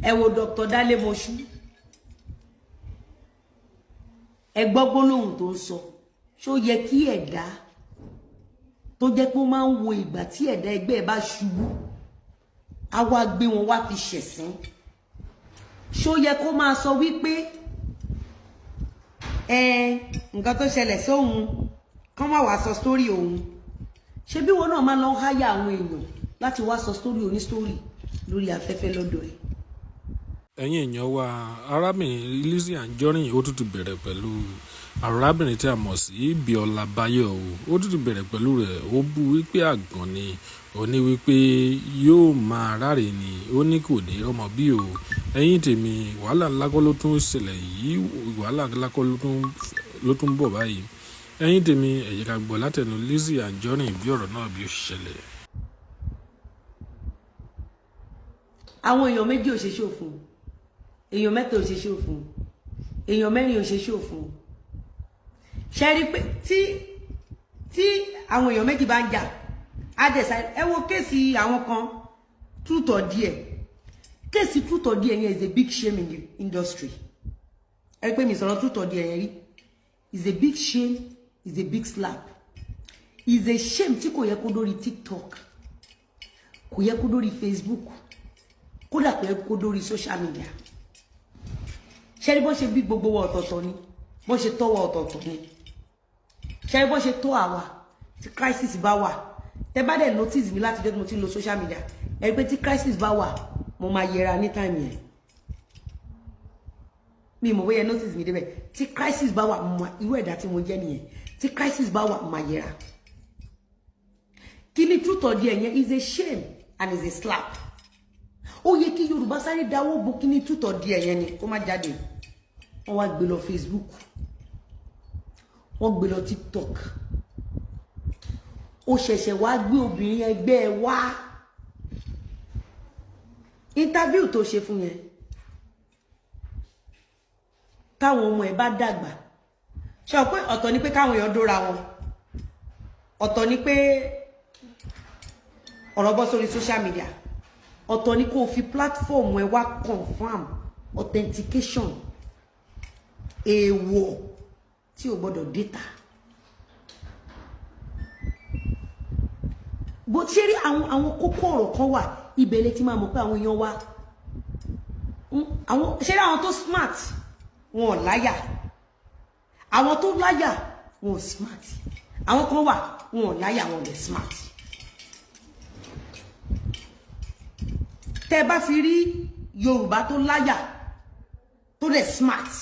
ẹ wo Dr. Dale Moshu ẹ gbọ́ gbólóhùn tó ń sọ ṣó yẹ kí ẹ̀dá tó jẹ́ pé ó máa ń wo ìgbà tí ẹ̀dá ẹgbẹ́ ẹ̀ bá ṣubú á wá gbé wọn wá fi ṣẹ̀sín ṣó yẹ kó máa sọ wípé nǹkan tó ṣẹlẹ̀ sóhun kán má wá sọ sítórì òun ṣé bí wọn náà máa lọ háyà àwọn èèyàn láti wá sọ sítórì onísítórì lórí afẹ́fẹ́ lọ́dọ̀ ẹ̀. ẹ̀yin èèyàn wa arábìnrin Lizzy Anjorin ó tún ti bẹ̀rẹ̀ pẹ̀lú arábìnrin tí a mọ̀ sí Bíọ́lá Báyọ̀ ó tún ti bẹ̀rẹ̀ pẹ̀lú rẹ̀ ó bú wípé àgbọ̀n ni ó ní wípé yóò máa ráre ni ó ní kò ní ọmọ bí o ẹ̀yin tèmi wàhálà ńlá kọ́ ló tún ṣẹlẹ̀ yìí wàhálà ńlá kọ́ ló tún bọ̀ báyìí ẹ̀yin tèmi ẹ jẹ́ ká gbọ́ látẹnu Lizzy Anjorin bí ọ̀rọ̀ náà bí ó ṣẹlẹ̀. àwọn èèyàn méjì ò ṣe ṣòfò èèyàn mẹ́ta ò ṣe ṣòfò èèyàn mẹ́rin ò ṣe ṣòfò ṣe rí pé tí àwọn èèyàn méjì bá ń jà á dẹ̀ sáré ẹ wo kéèsì àwọn kan Truth or Dare kéèsì Truth or Dare yẹn is a big shame in the industry ẹ rí pé mi sọ̀rọ̀ Truth or Dare yẹn rí is a big shame is a big slap is a shame tí kò yẹ kó dórí TikTok kò yẹ kó dórí Facebook kódà kò yẹ kó dórí social media ṣe rí bó ṣe bí gbogbo wa ọ̀tọ̀ọ̀tọ̀ ni bó ṣe tọ́wọ́ ọ̀tọ̀ọ̀tọ̀ ni ṣe rí bó ṣe tó àwa tí crisis bá wà tẹ bá dẹ̀ notice mi láti jẹ́ tí mo ti ń lo social media ẹ rí pé tí crisis bá wà mo máa yẹra ní time yẹn mi mọ̀ bóyá notice mi débẹ̀ tí crisis bá wà mo irú ẹ̀dá tí mo jẹ́ nìyẹn tí crisis bá wà mo máa yẹra kí ni Truth or Dare yẹn is a shame and is a slap ó yẹ kí Yorùbá sáré dáwọ́ bo kí ni Truth or Dare yẹn ni kó má jáde wọ́n wá gbé lọ Facebook wọ́n gbé lọ TikTok ó ṣẹ̀ṣẹ̀ wá gbé obìnrin ẹgbẹ́ ẹ wá interview tó ṣe fún yẹn táwọn ọmọ ẹ bá dàgbà ṣe pé ọ̀tọ̀ ni pé káwọn èèyàn dóra wọn ọ̀tọ̀ ni pé ọ̀rọ̀ bọ́ sórí social media ọ̀tọ̀ ni kó fi platform ẹ wá confirm authentication èèwọ̀ tí o gbọ́dọ̀ data bó ṣe rí àwọn kókó ọ̀rọ̀ kan wà ìbẹ̀lẹ̀ tí máa mọ̀ pé àwọn èèyàn wá àwọn ṣe rí àwọn tó smart wọn ò láyà àwọn tó láyà wọn ò smart àwọn kan wà wọn ò láyà wọn ò lè smart tẹ́ bá fi rí Yorùbá tó láyà tó lè smart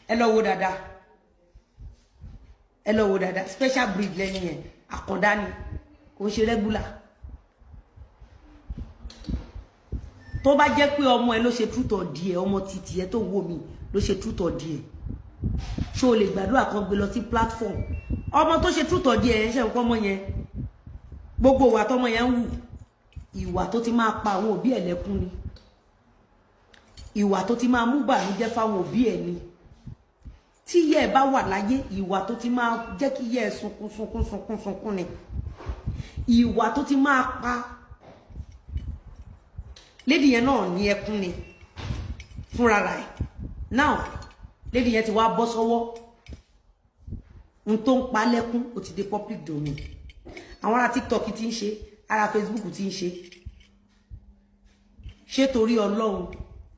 ẹ lọ wo dáadáa ẹ lọ wo dáadáa special breed lẹ́yìn yẹn àkàndá ni kò ń ṣe regular tó bá jẹ́ pé ọmọ ẹ ló ṣe Truth or Dare ọmọ títí ẹ tó wò mí ló ṣe Truth or Dare ṣó o lè gbàdúrà kan gbé lọ sí platform ọmọ tó ṣe Truth or Dare ẹ ṣe nǹkan ọmọ yẹn gbogbo ìwà tọmọ yẹn ń wù ìwà tó ti máa pa àwọn òbí ẹ̀ lẹ́kún ni ìwà tó ti máa mú bànújẹ́ fáwọn òbí ẹ̀ ni tí yẹ ẹ bá wà láyé ìwà tó ti máa jẹ́ kí yẹ ẹ sunkún ni ìwà tó ti máa pa lady yẹn náà ní ẹkún ni fúnra rẹ̀ now lady yẹn ti wá bọ́ sọ́wọ́ n tó ń pa lẹ́kún ó ti dé public domain àwọn ará TikTok ti ń ṣe ará Facebook ti ń ṣe torí Ọlọ́run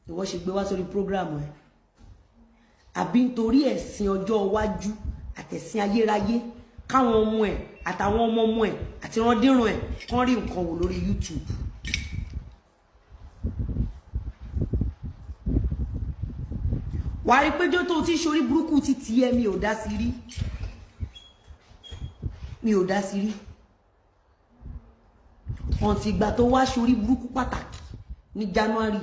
ìwọ ṣe gbé wá sórí program ẹ àbí nítorí ẹ̀sìn ọjọ́ iwájú àtẹ̀sìn ayérayé káwọn ọmọ ẹ̀ àtàwọn ọmọ ẹ̀ àti randíran ẹ̀ kán rí nǹkan wò lórí YouTube wàá rí péjọ tó ti ṣorí burúkú ti tiẹ̀ mi ò dá sí rí ọ̀ntì ìgbà tó wá ṣorí burúkú pàtàkì ní January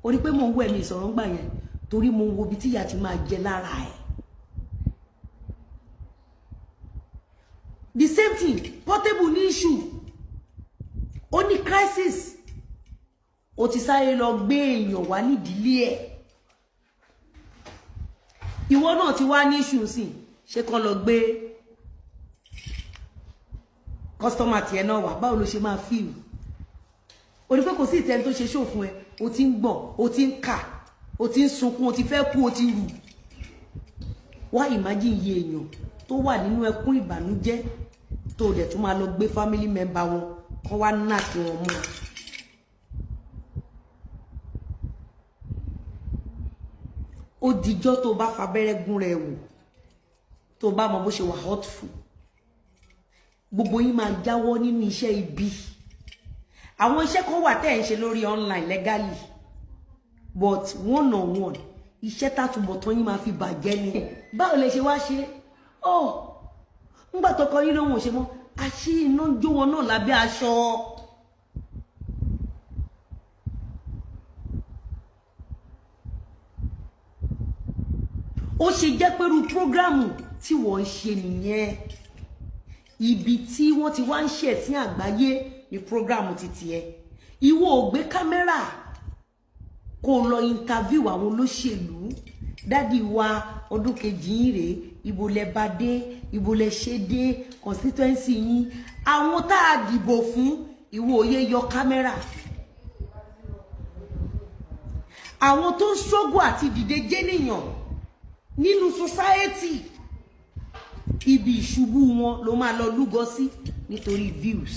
ó rí pé mò ń wọ ẹ̀mí ìsọ̀rọ̀ ń gbà yẹn torí mo wo bí tíyà ti máa jẹ lára ẹ̀ the same thing Portable ní issue ó ní crisis ó ti sáré lọ gbé èèyàn wá nídìílé ẹ̀ ìwọ náà ti wá ní issue sí ṣé kàn lọ gbé customer tiẹ̀ náà wá báwo ló ṣe máa feel o ní pé kò sí ìtẹ́ni tó ṣe ṣó fún ẹ o ti ń gbọ̀n o ti ń kà o ti ń sunkún o ti fẹ́ kú o ti rù wá imagine iye èèyàn tó wà nínú ẹkún ìbànújẹ́ tó dẹ̀ tún máa lọ gbé family member wọn kán wá nà kí wọn mú ó dijọ́ tó bá fabẹ́rẹ́ gún rẹ̀ wò tó bá mọ bó ṣe wà hurtful gbogbo yín máa jáwọ́ nínú iṣẹ́ ibi àwọn iṣẹ́ kan wà tẹ́ ẹ̀ ń ṣe lórí online legally but one on one iṣẹ́ tàtúbọ̀tán yín máa fi bàjẹ́ ni báwo lè ṣe wá ṣe ńgbà tọkọ yín lóhun ò ṣe mọ́ àṣé iná jó wọn náà lábẹ́ aṣọ ó ṣe jẹ́ pẹ̀lú prógrámù tí wọ́n ń ṣe nìyẹn ibi tí wọ́n ti wá ń ṣe sí àgbáyé ní prógrámù títí ẹ ìwọ ò gbé kámẹ́rà kó lọ interview àwọn olóṣèlú dádì wa ọdún kejì yín rèé ibo lẹ bá dé ibo lẹ ṣe dé constituency yín àwọn tá a dìbò fún ìwọ òye yọ kámẹ́rà àwọn tó ń struggle àti dìde jẹ́nìyàn nínú society ibi ìṣubú wọn ló máa lọ lúgọ sí nítorí views